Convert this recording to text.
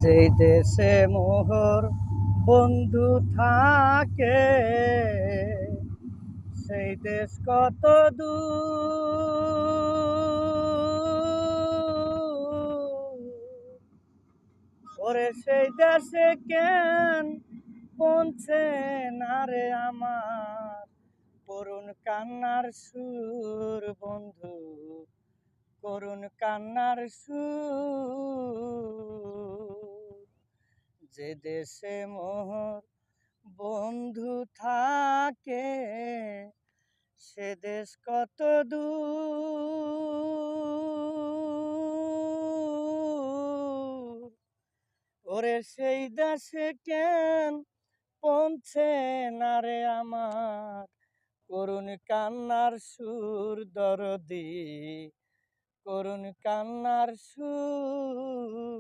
যেই দেশে মোহর বন্ধু থাকে, সেই দেশ কত দূর। ওরে সেই দেশে কেন পৌঁছে না রে আমার করুণ কান্নার সুর বন্ধু, করুণ কান্নার সুর। যে দেশে মোর বন্ধু থাকে, সে দেশ কত দূর। ওরে সেই দেশে কেন পৌঁছে না রে আমার করুণ কান্নার সুর দরদি, করুণ কান্নার সুর।